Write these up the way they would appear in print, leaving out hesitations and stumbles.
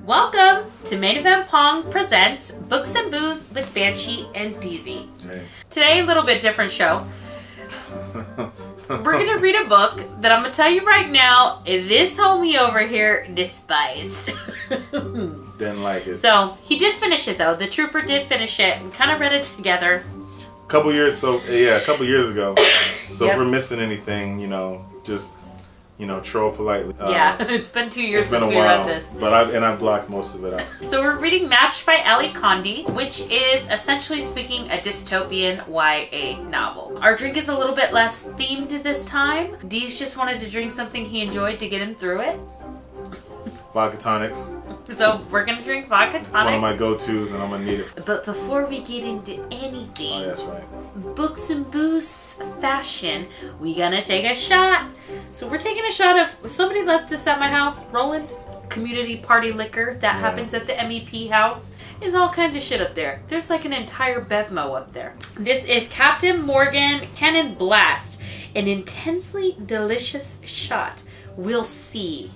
Welcome to Main Event Pong presents Books and Booze with Banshee and DZ. Hey. Today, a little bit different show. We're gonna read a book that I'm gonna tell you right now, this homie over here despised. Didn't like it. So, he did finish it though. The trooper did finish it. We kind of read it together. A couple years ago. So Yep. if we're missing anything, just troll politely. Yeah, it's been 2 years It's been since a we while, read this. but I've blocked most of it out. So we're reading Matched by Ally Condie, which is essentially speaking a dystopian YA novel. Our drink is a little bit less themed this time. Dee's just wanted to drink something he enjoyed to get him through it. Vodka Tonics. So we're gonna drink Vodka Tonics. It's one of my go-tos and I'm gonna need it. But before we get into anything, Oh, that's right. Books and Booze fashion, we gonna take a shot. So we're taking a shot of, somebody left this at my house, Roland. Community party liquor that happens at the MEP house. Is all kinds of shit up there. There's like an entire Bevmo up there. This is Captain Morgan Cannon Blast, an intensely delicious shot. We'll see.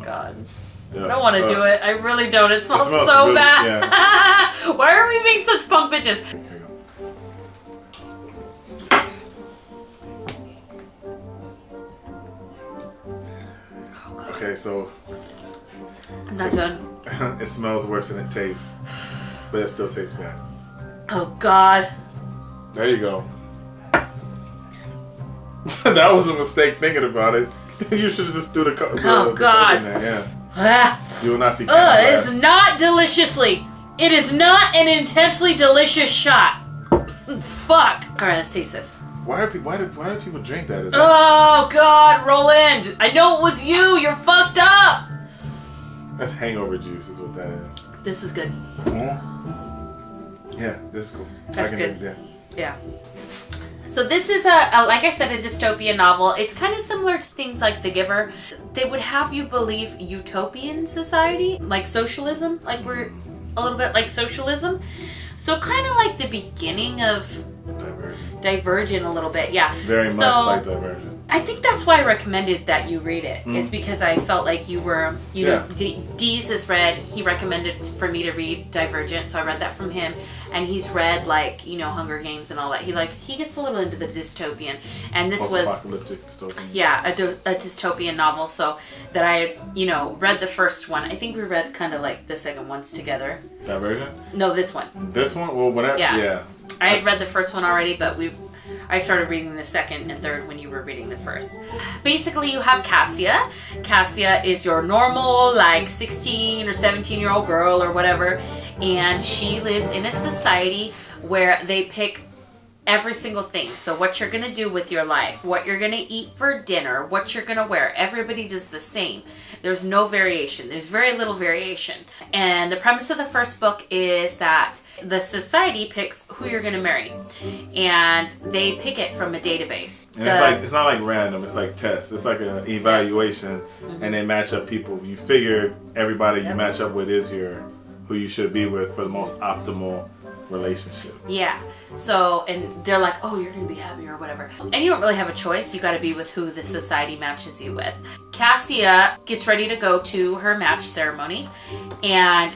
God. Yeah. I don't want to do it. I really don't. It smells, smells so really, bad. yeah. Why are we being such punk bitches? Here you go. Okay, so I'm not done. it smells worse than it tastes, but it still tastes bad. Oh God. There you go. That was a mistake thinking about it. You should have just threw the Oh, Coke God. in there. Yeah. Ah. You will not see. It's not deliciously. It is not an intensely delicious shot. Fuck. All right, let's taste this. Why do people drink that? Is that Oh God, Roland. I know it was you. You're fucked up. that's hangover juice, is what that is. This is good. Yeah, this is cool. That's good. Yeah. Yeah. So this is a, like I said, a dystopian novel. It's kind of similar to things like The Giver. They would have you believe utopian society, like socialism, like we're a little bit like socialism. So kind of like the beginning of Divergent a little bit, yeah. Very much like Divergent. I think that's why I recommended that you read it, is because I felt like you were, Deez has read, he recommended for me to read Divergent, so I read that from him, and he's read like, Hunger Games and all that. He gets a little into the dystopian, and this was, Post-apocalyptic dystopian. yeah, a dystopian novel, so that I, read the first one. I think we read kind of like the second ones together. Divergent? No, this one. This one? Well, whenever, yeah. I had read the first one already, but I started reading the second and third when you were reading the first. Basically, you have Kaia. Kaia is your normal, 16 or 17-year-old girl or whatever, and she lives in a society where they pick every single thing. So what you're going to do with your life, what you're going to eat for dinner, what you're going to wear. Everybody does the same. There's no variation. There's very little variation. And the premise of the first book is that the society picks who you're going to marry. And they pick it from a database. And it's not like random. It's like tests. It's like an evaluation, and they match up people. You figure everybody you match up with is who you should be with for the most optimal relationship. Yeah. So, and they're like, oh, you're going to be happy or whatever. And you don't really have a choice. You got to be with who the society matches you with. Kaia gets ready to go to her match ceremony, and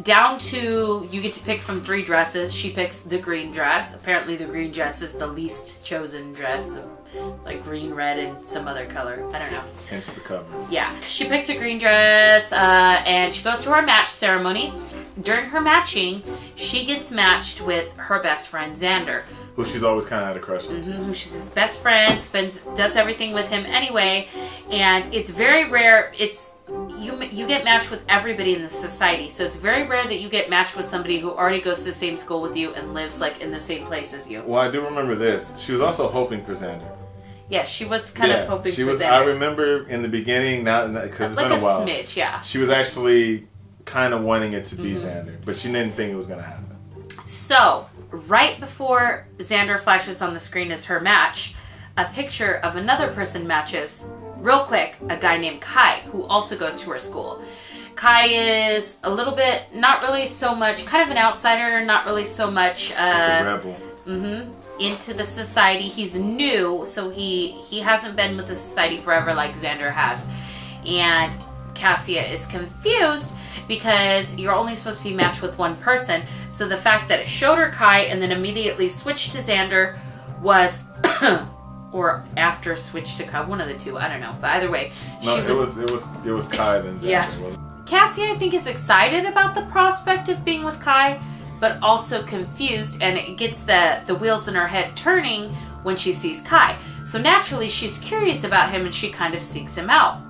down to, you get to pick from 3 dresses. She picks the green dress. Apparently the green dress is the least chosen dress. It's like green, red, and some other color. I don't know. Hence the cover. Yeah. She picks a green dress, and she goes to her match ceremony. During her matching, she gets matched with her best friend, Xander. Who she's always kind of had a crush on. Mm-hmm, she's his best friend, does everything with him anyway, and it's very rare. You get matched with everybody in the society, so it's very rare that you get matched with somebody who already goes to the same school with you and lives in the same place as you. Well, I do remember this. She was also hoping for Xander. Yeah, she was kind of hoping for Xander. I remember in the beginning, because it's been a while. Like a smidge, yeah. She was actually kind of wanting it to be Xander, but she didn't think it was going to happen. So, right before Xander flashes on the screen as her match, a picture of another person matches, real quick, a guy named Kai, who also goes to her school. Kai is a little bit, not really so much, kind of an outsider, not really so much... Just a rebel. Into the society. He's new, so he hasn't been with the society forever like Xander has. And Cassia is confused because you're only supposed to be matched with one person. So the fact that it showed her Kai and then immediately switched to Xander was, or after switched to Kai, one of the two, I don't know. But either way, no, it was Kai then Xander. Yeah. Cassia, I think, is excited about the prospect of being with Kai, but also confused, and it gets the wheels in her head turning when she sees Kai. So naturally, she's curious about him and she kind of seeks him out.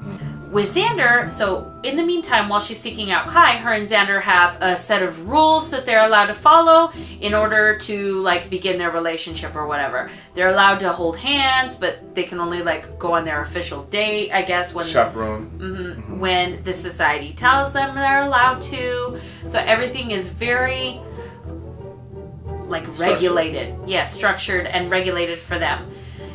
With Xander, so in the meantime, while she's seeking out Kai, her and Xander have a set of rules that they're allowed to follow in order to like begin their relationship or whatever. They're allowed to hold hands, but they can only like go on their official date, I guess. When chaperone. When the society tells them they're allowed to. So everything is very like regulated. Yeah, structured and regulated for them.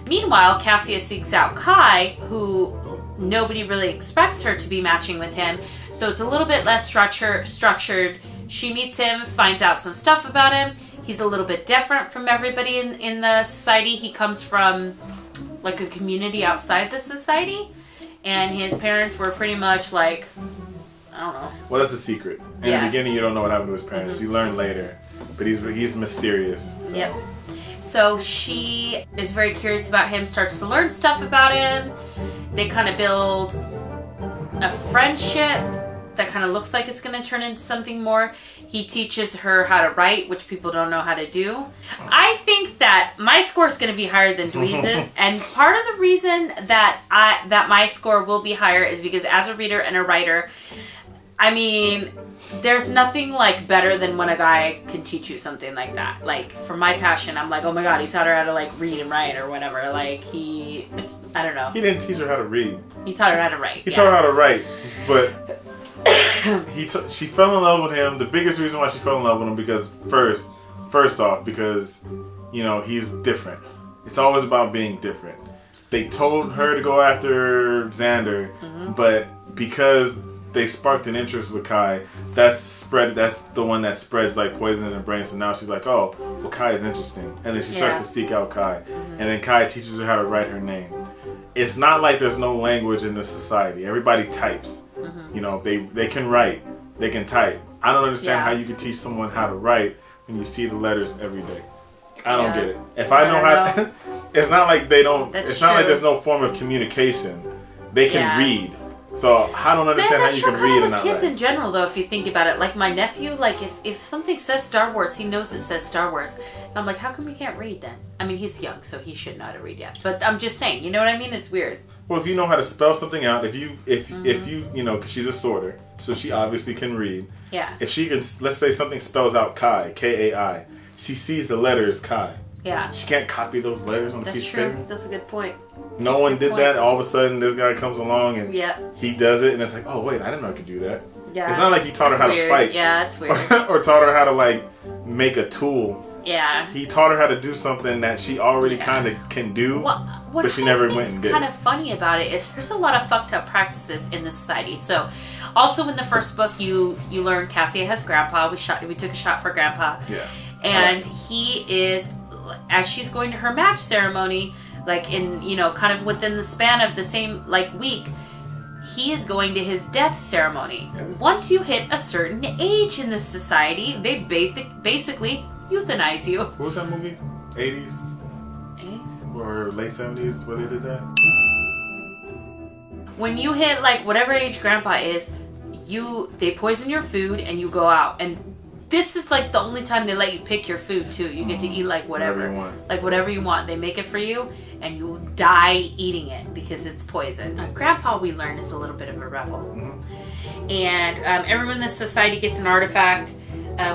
Meanwhile, Cassia seeks out Kai, who nobody really expects her to be matching with him, so it's a little bit less structured. She meets him, finds out some stuff about him. He's a little bit different from everybody in the society. He comes from like a community outside the society, and his parents were pretty much like, I don't know. Well, that's a secret. In the beginning, you don't know what happened to his parents. You learn later, but he's mysterious. So. Yep. So she is very curious about him, starts to learn stuff about him. They kind of build a friendship that kind of looks like it's going to turn into something more. He teaches her how to write, which people don't know how to do. I think that my score is going to be higher than Dweez's, and part of the reason that my score will be higher is because as a reader and a writer, I mean, there's nothing like better than when a guy can teach you something like that. Like, for my passion, I'm like, oh my god, he taught her how to like read and write or whatever. Like, I don't know. He didn't teach her how to read. He taught her how to write. He taught her how to write, but she fell in love with him. The biggest reason why she fell in love with him because first off, because you know he's different. It's always about being different. They told her to go after Xander, but because they sparked an interest with Kai, that's the one that spreads like poison in her brain. So now she's like, oh, well, Kai is interesting, and then she starts to seek out Kai, and then Kai teaches her how to write her name. It's not like there's no language in this society. Everybody types. You know, they can write, they can type. I don't understand how you can teach someone how to write when you see the letters every day. I don't get it. If I know how, it's not like they don't. It's not like there's no form of communication. They can read. So I don't understand how you can read and not kids in general, though, if you think about it. Like my nephew, like if something says Star Wars, he knows it says Star Wars. And I'm like, how come you can't read then? I mean, he's young, so he should know how to read yet. But I'm just saying, you know what I mean? It's weird. Well, if you know how to spell something out, if you you know, because she's a sorter, so she obviously can read. Yeah. If she can, let's say something spells out Kai, Kai, she sees the letters Kai. Yeah. She can't copy those letters on a piece of paper. That's a good point. No one did that. All of a sudden, this guy comes along and he does it, and it's like, oh wait, I didn't know I could do that. Yeah. It's not like he taught her how to fight. Yeah, it's weird. or taught her how to like make a tool. Yeah. He taught her how to do something that she already kind of can do, but she never went and did. What's kind of funny about it is there's a lot of fucked up practices in the society. So, also in the first book, you learn Cassia has grandpa. We took a shot for grandpa. Yeah. And he is, as she's going to her match ceremony, like in, you know, kind of within the span of the same like week, he is going to his death ceremony. Yes. Once you hit a certain age in this society, they basically euthanize you. What was that movie? 80s? 80s? Or late 70s where they did that? When you hit like whatever age grandpa is, they poison your food and you go out. And this is like the only time they let you pick your food too. You get to eat like whatever you want. Like whatever you want. They make it for you and you die eating it because it's poison. Grandpa, we learn, is a little bit of a rebel. And everyone in this society gets an artifact,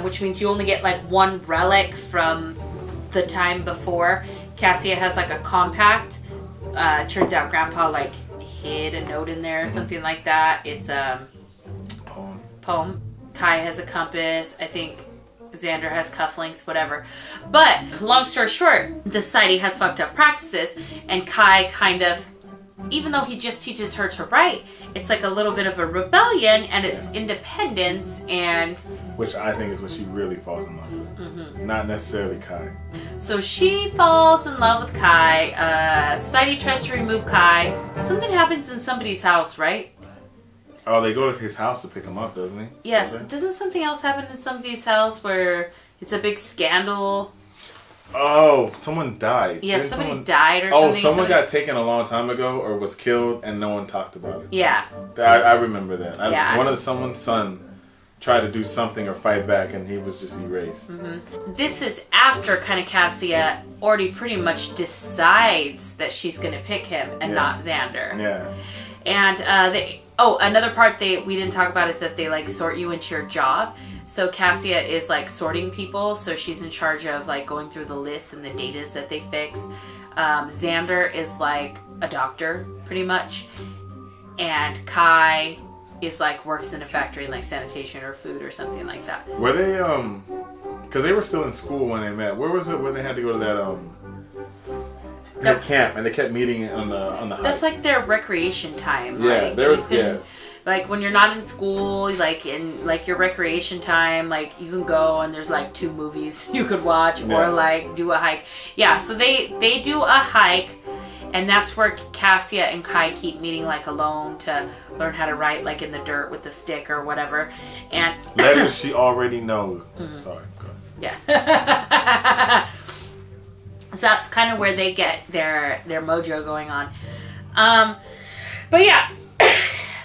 which means you only get like one relic from the time before. Cassia has like a compact. Turns out grandpa like hid a note in there or something like that. It's a poem. Kai has a compass. I think Xander has cufflinks, whatever. But long story short, the society has fucked up practices, and Kai kind of, even though he just teaches her to write, it's like a little bit of a rebellion, and it's independence, and which I think is what she really falls in love with. Not necessarily Kai. So she falls in love with Kai. Society tries to remove Kai. Something happens in somebody's house, right? Oh, they go to his house to pick him up, doesn't he? Yes. Doesn't something else happen in somebody's house where it's a big scandal? Oh, someone died. Yeah, somebody died or something. Oh, someone got taken a long time ago or was killed and no one talked about it. Yeah. I remember that. Yeah. Someone's son tried to do something or fight back and he was just erased. Mm-hmm. This is after kind of Kaia already pretty much decides that she's going to pick him and not Xander. Yeah. And another part we didn't talk about is that they like sort you into your job. So Kaia is like sorting people, so she's in charge of like going through the lists and the datas that they fix. Xander is like a doctor pretty much, and Kai is like works in a factory in like sanitation or food or something like that. Were they because they were still in school when they met. Where was it when they had to go to that camp and they kept meeting on the hike? That's like their recreation time. Yeah, like, like when you're not in school, like in like your recreation time, like you can go and there's like 2 movies you could watch or like do a hike. Yeah, so they do a hike, and that's where Kaia and Kai keep meeting like alone to learn how to write like in the dirt with the stick or whatever. And letters she already knows. Mm-hmm. Sorry, go ahead. Yeah. So that's kind of where they get their mojo going on. But yeah.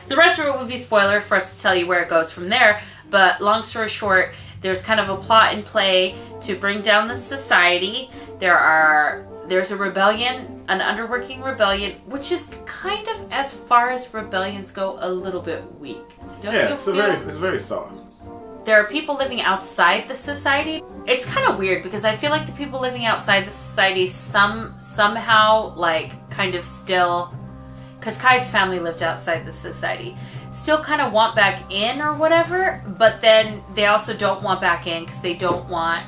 The rest of it would be spoiler for us to tell you where it goes from there. But long story short, there's kind of a plot in play to bring down the society. There's a rebellion, an underworking rebellion, which is kind of, as far as rebellions go, a little bit weak. It's very soft. There are people living outside the society. It's kind of weird because I feel like the people living outside the society somehow like kind of still, because Kai's family lived outside the society, still kind of want back in or whatever, but then they also don't want back in because they don't want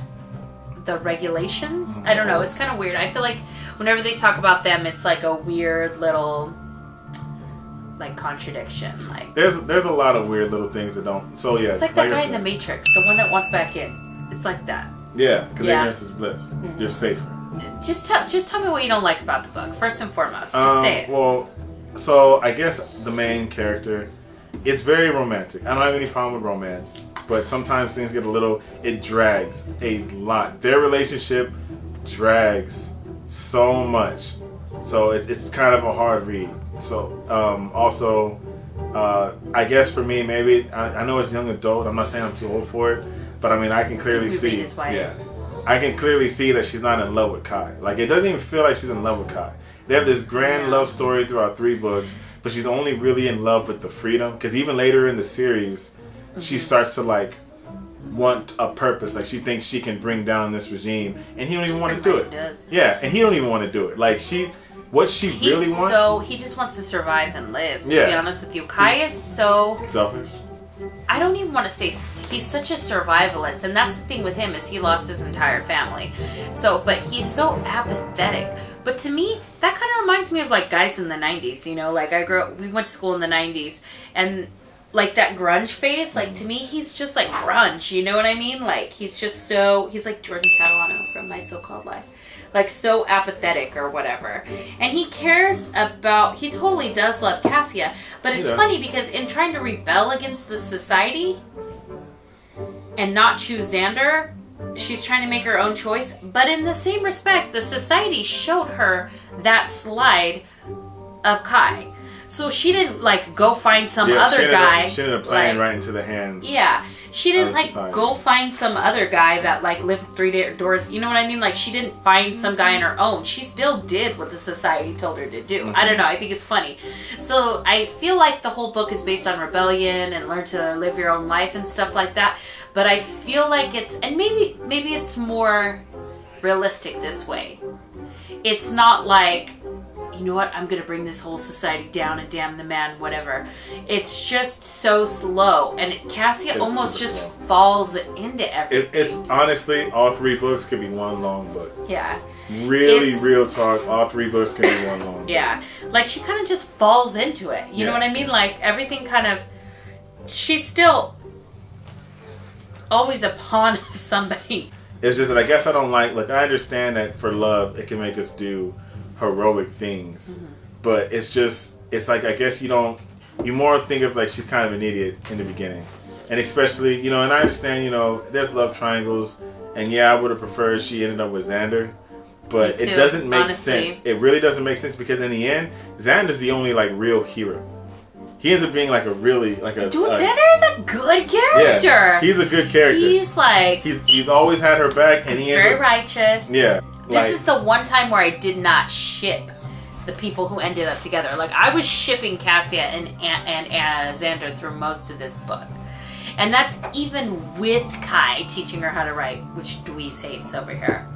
the regulations. I don't know. It's kind of weird. I feel like whenever they talk about them, it's like a weird little like contradiction. Like there's a lot of weird little things that don't. So yeah, it's like that guy in the Matrix, the one that wants back in. It's like that. Yeah, because ignorance is bliss. Mm-hmm. You're safer. Just tell me what you don't like about the book first and foremost. Just say it. Well, so I guess the main character, it's very romantic. I don't have any problem with romance, but sometimes things get it drags a lot. Their relationship drags so much, so it's kind of a hard read. So also, I guess for me, maybe I know it's young adult. I'm not saying I'm too old for it, but I mean I can clearly see. I can clearly see that she's not in love with Kai. Like it doesn't even feel like she's in love with Kai. They have this grand love story throughout 3 books, but she's only really in love with the freedom. Because even later in the series, she starts to like want a purpose. Like she thinks she can bring down this regime, and he don't even want to do it. Yeah, and he don't even want to do it. Like what she really wants. So he just wants to survive and live. To be honest with you, Kai is so selfish. I don't even want to say he's such a survivalist, and that's the thing with him is he lost his entire family. So, but he's so apathetic. But to me, that kind of reminds me of like guys in the 90s, you know, like we went to school in the 90s, and like that grunge phase, like to me, he's just like grunge, you know what I mean? Like he's like Jordan Catalano from My So-Called Life. Like so apathetic or whatever. And he totally does love Kaia, but it's funny because in trying to rebel against the society and not choose Xander, she's trying to make her own choice, but in the same respect, the society showed her that slide of Kai. So she didn't like go find some other guy. She ended up playing right into the hands. Yeah. She didn't like go find some other guy that like lived 3 doors. You know what I mean? Like she didn't find some guy on her own. She still did what the society told her to do. Mm-hmm. I don't know. I think it's funny. So I feel like the whole book is based on rebellion and learn to live your own life and stuff like that. But I feel like maybe it's more realistic this way. It's not like, you know what, I'm going to bring this whole society down and damn the man, whatever. It's just so slow. And Kaia almost just falls into everything. It's honestly, all 3 books could be one long book. Yeah. Real talk, all 3 books can be one long book. Yeah. Like she kind of just falls into it. You know what I mean? Like everything kind of, she's still always a pawn of somebody. It's just that I guess I don't like I understand that for love, it can make us do heroic things, but it's like I guess you don't you more think of like she's kind of an idiot in the beginning. And especially, and I understand, there's love triangles. And yeah, I would have preferred she ended up with Xander. But it doesn't make sense. It really doesn't make sense because in the end, Xander's the only like real hero. He ends up being like a really like a dude. Xander is a good character. Yeah, he's a good character. He's like he's always had her back, and he's very righteous. Yeah, this is the one time where I did not ship the people who ended up together. Like I was shipping Cassia and Xander through most of this book, and that's even with Kai teaching her how to write, which Dweez hates over here.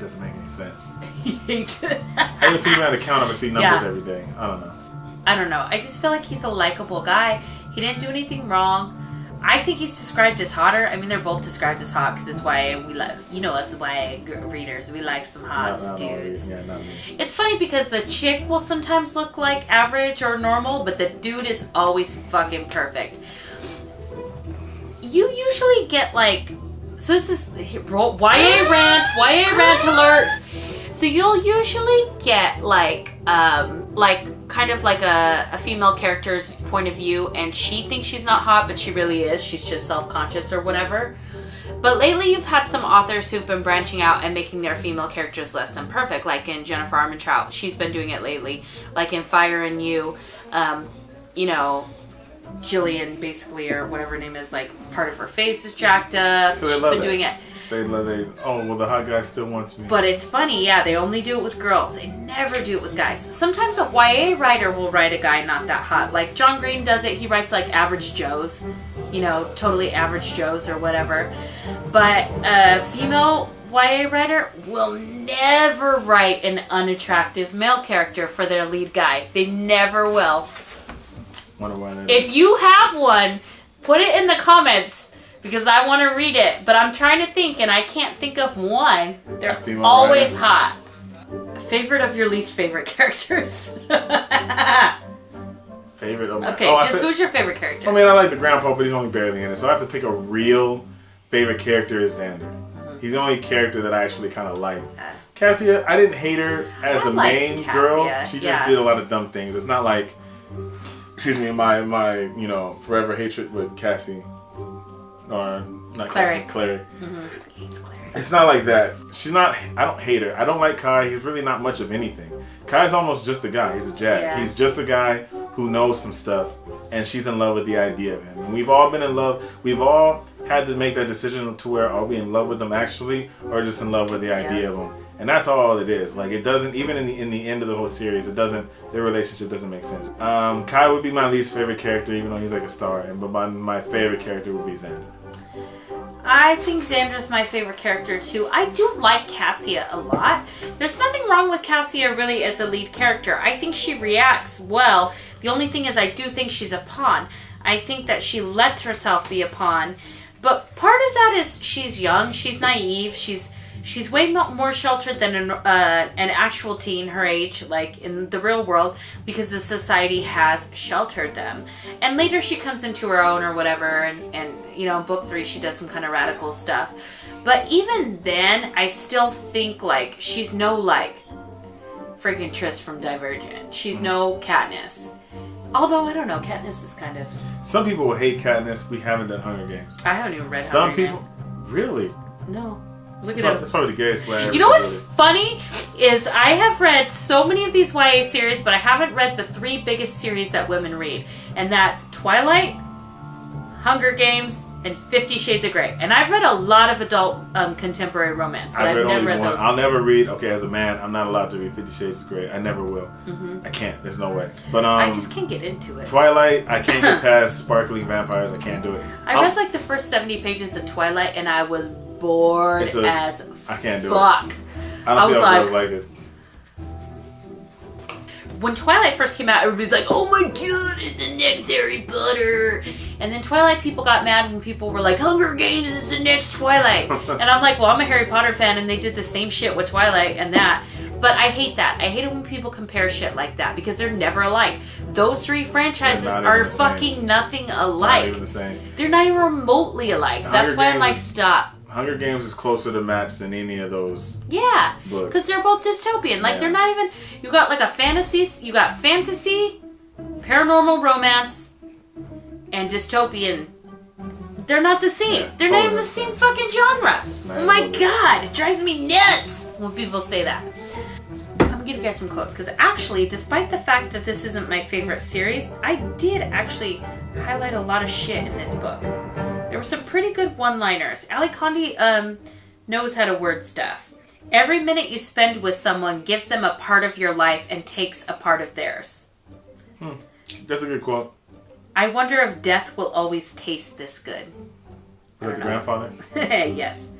Doesn't make any sense. He hates it. I even teach him how to count up and see numbers every day. I don't know. I just feel like he's a likable guy. He didn't do anything wrong. I think he's described as hotter. I mean, they're both described as hot because it's YA. We like, us YA readers. We like some hot dudes. Yeah, not me. It's funny because the chick will sometimes look like average or normal, but the dude is always fucking perfect. You usually get like, so this is YA rant alert. So you'll usually get like kind of like a female character's point of view, and she thinks she's not hot, but she really is. She's just self-conscious or whatever. But lately you've had some authors who've been branching out and making their female characters less than perfect, like in Jennifer Armentrout. She's been doing it lately. Like in Fire and You, Jillian basically, or whatever her name is, like part of her face is jacked up. She's been doing it. The hot guy still wants me. But it's funny, they only do it with girls. They never do it with guys. Sometimes a YA writer will write a guy not that hot. Like John Green does it. He writes like average Joes, totally average Joes or whatever. But a female YA writer will never write an unattractive male character for their lead guy. They never will. Wonder why that if you have one, put it in the comments. Because I want to read it, but I'm trying to think, and I can't think of one. They're always hot. Favorite of your least favorite characters? Favorite of my... Okay, who's your favorite character? I mean, I like the grandpa, but he's only barely in it. So I have to pick a real favorite character is Xander. He's the only character that I actually kind of like. Cassia, I didn't hate her as a main girl. She just did a lot of dumb things. It's not like, my forever hatred with Cassie. Or not Clary. Mm-hmm. Hates Clary. It's not like that. I don't hate her. I don't like Kai. He's really not much of anything. Kai's almost just a guy. He's a jack. Yeah. He's just a guy who knows some stuff, and she's in love with the idea of him. And we've all been in love. We've all had to make that decision to where are we in love with them actually, or just in love with the idea of him. And that's all it is. Like, it doesn't, even in the end of the whole series, their relationship doesn't make sense. Kai would be my least favorite character, even though he's like a star. But my favorite character would be Xander. I think Xander's my favorite character too. I do like Cassia a lot. There's nothing wrong with Cassia really as a lead character. I think she reacts well. The only thing is I do think she's a pawn. I think that she lets herself be a pawn. But part of that is she's young, she's naive, she's way more sheltered than an actual teen her age, like in the real world, because the society has sheltered them. And later she comes into her own or whatever, and book 3 she does some kind of radical stuff. But even then, I still think like she's no like freaking Triss from Divergent. She's no Katniss. Although, I don't know, Katniss is kind of... Some people will hate Katniss. We haven't done Hunger Games. I haven't even read Hunger Games. Some people... Really? No. Look at him. That's probably the gayest way I ever You know what's funny is I have read so many of these YA series, but I haven't read the 3 biggest series that women read. And that's Twilight, Hunger Games, and 50 Shades of Grey. And I've read a lot of adult contemporary romance, but I've never read those. I'll never read, as a man, I'm not allowed to read 50 Shades of Grey. I never will. Mm-hmm. I can't. There's no way. But I just can't get into it. Twilight, I can't get past sparkling vampires. I can't do it. I read like the first 70 pages of Twilight, and I was bored as I can't do fuck. It. I don't see how girls like it. When Twilight first came out, everybody's like, oh my god, it's the next Harry Potter. And then Twilight people got mad when people were like, Hunger Games is the next Twilight. And I'm like, well, I'm a Harry Potter fan, and they did the same shit with Twilight and that. But I hate that. I hate it when people compare shit like that, because they're never alike. Those 3 franchises are fucking nothing alike. Not even the same. They're not even remotely alike. That's why I'm like, stop. Hunger Games is closer to match than any of those. Yeah, books. Because they're both dystopian. Like they're not even. You got like a fantasy. You got fantasy, paranormal romance, and dystopian, they're not the same. Yeah, they're not even the same fucking genre. Oh my god, it drives me nuts when people say that. I'm gonna give you guys some quotes, because actually, despite the fact that this isn't my favorite series, I did actually highlight a lot of shit in this book. There were some pretty good one-liners. Ally Condie knows how to word stuff. Every minute you spend with someone gives them a part of your life and takes a part of theirs. That's a good quote. I wonder if death will always taste this good. Is that the grandfather? Yes.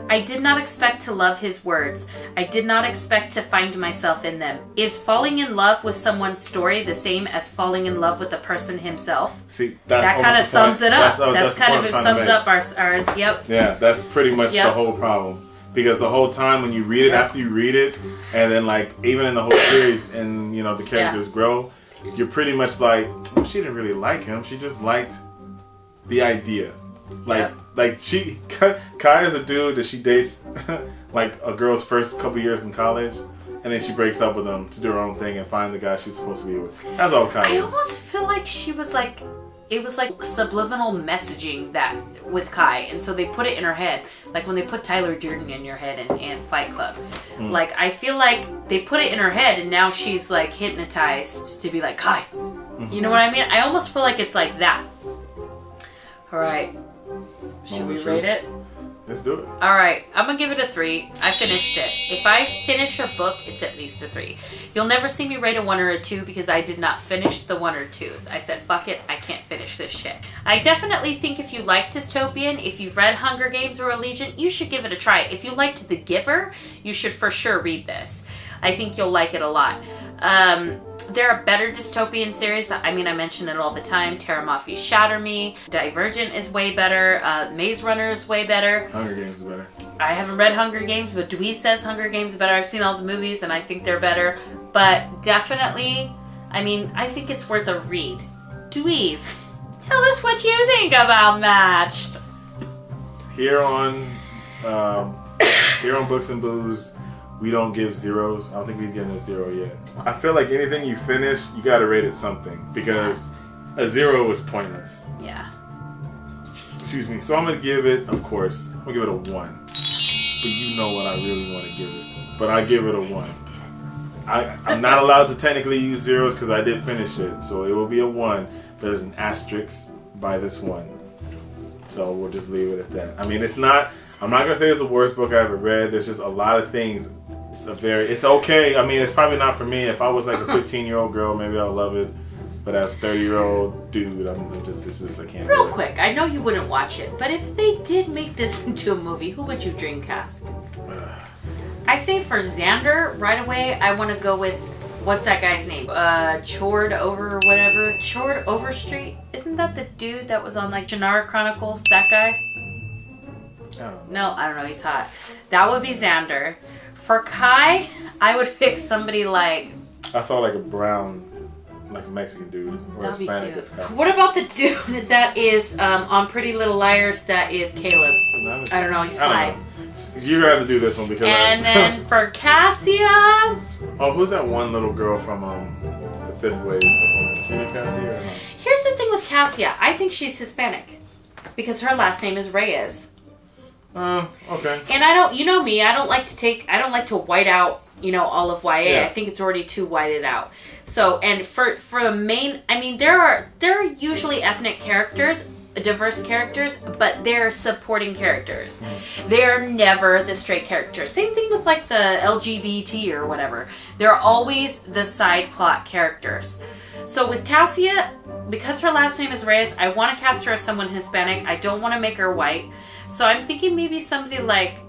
I did not expect to love his words. I did not expect to find myself in them. Is falling in love with someone's story the same as falling in love with the person himself? See, that kind of sums it up. That's kind of it sums up ours. Yep. Yeah, that's pretty much the whole problem. Because the whole time when you read it, after you read it, and then like even in the whole series, and you know the characters grow, you're pretty much like, well, she didn't really like him. She just liked the idea. Like Kaia is a dude that she dates like a girl's first couple years in college, and then she breaks up with him to do her own thing and find the guy she's supposed to be with. That's all Kaia I is. almost feel like she was like, it was like subliminal messaging that with Kai, and so they put it in her head, like when they put Tyler Durden in your head and Fight Club. Like I feel like they put it in her head, and now she's like hypnotized to be like Kai. You know what I mean? I almost feel like it's like that. All right, should we rate it? Let's do it. All right, I'm gonna give it a 3. I finished it. If I finish a book, it's at least a 3. You'll never see me rate a 1 or a 2 because I did not finish the 1 or 2s. I said, fuck it, I can't finish this shit. I definitely think if you like dystopian, if you've read Hunger Games or Allegiant, you should give it a try. If you liked The Giver, you should for sure read this. I think you'll like it a lot. There are better dystopian series. I mean, I mention it all the time. Terra Mafia Shatter Me. Divergent is way better. Maze Runner is way better. Hunger Games is better. I haven't read Hunger Games, but Dwee says Hunger Games is better. I've seen all the movies, and I think they're better. But definitely, I mean, I think it's worth a read. Dweez, tell us what you think about Matched. Here on Books and Booze, we don't give zeros. I don't think we've given a 0 yet. I feel like anything you finish, you gotta rate it something, because a 0 is pointless. Yeah. Excuse me. So I'm gonna give it, of course, I'm gonna give it a 1. But you know what I really want to give it. But I give it a 1. I'm not allowed to technically use zeros because I did finish it. So it will be a 1, but there's an asterisk by this 1. So we'll just leave it at that. I mean, it's not, I'm not gonna say it's the worst book I ever read. There's just a lot of things. It's okay. I mean, it's probably not for me. If I was like a 15-year-old girl, maybe I'll love it. But as a 30-year-old dude, it's just I can't. Real quick, I know you wouldn't watch it, but if they did make this into a movie, who would you dream cast? I say for Xander, right away, I want to go with, what's that guy's name? Chord Overstreet? Isn't that the dude that was on like Shannara Chronicles? That guy? No, I don't know. He's hot. That would be Xander. For Kai, I would pick somebody like... I saw like a brown, like a Mexican dude. Or That'd be Hispanic cute. What about the dude that is on Pretty Little Liars that is Caleb? I don't know. He's fine. You're going to have to do this one because... And then for Cassia... Oh, who's that one little girl from the Fifth Wave? Can she be Cassia or not? Here's the thing with Cassia. I think she's Hispanic. Because her last name is Reyes. Okay. And I don't, you know me, I don't like to white out, all of YA. Yeah. I think it's already too whited out. So, and for the main, I mean, there are usually ethnic characters, diverse characters, but they're supporting characters. They're never the straight characters. Same thing with like the LGBT or whatever. They're always the side plot characters. So with Cassia, because her last name is Reyes, I want to cast her as someone Hispanic. I don't want to make her white. So I'm thinking maybe somebody like...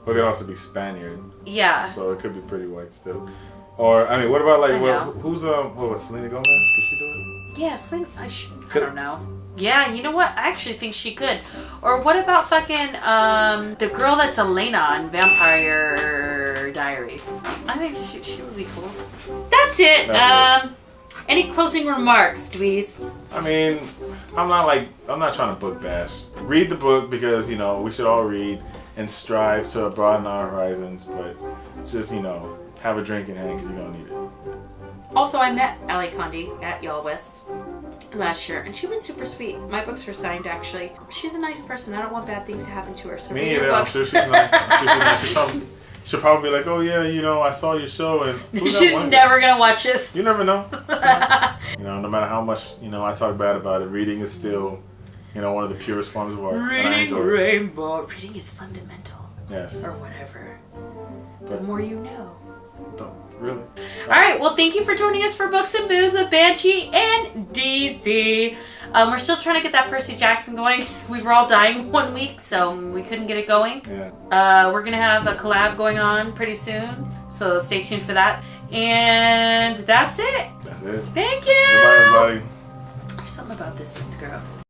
Well, it could also be Spaniard. Yeah. So it could be pretty white still. Or, I mean, what about like, who's, Selena Gomez? Could she do it? Yeah, Selena, I don't know. Yeah, you know what? I actually think she could. Or what about fucking, the girl that's Elena in Vampire Diaries? I think she would be cool. That's it. Any closing remarks, Dweez? I mean, I'm not trying to book bash. Read the book because, we should all read and strive to broaden our horizons, but just, have a drink in hand because you're going to need it. Also, I met Ally Condie at Y'all West. last year, and she was super sweet. My books are signed, actually. She's a nice person. I don't want bad things to happen to her. So me either. I'm sure she's nice. She'll probably be like, oh yeah, you know, I saw your show, and she's never gonna watch this. You never know. You know, no matter how much, you know, I talk bad about it, reading is still, you know, one of the purest forms of art. Reading rainbow. Reading is fundamental. Yes. Or whatever. The more you know. Really. All right. Well, thank you for joining us for Books and Booze with Banshee and DZ. We're still trying to get that Percy Jackson going. We were all dying one week, so we couldn't get it going. Yeah. We're gonna have a collab going on pretty soon, so stay tuned for that. And that's it. That's it. Thank you. Goodbye, everybody. There's something about this that's gross.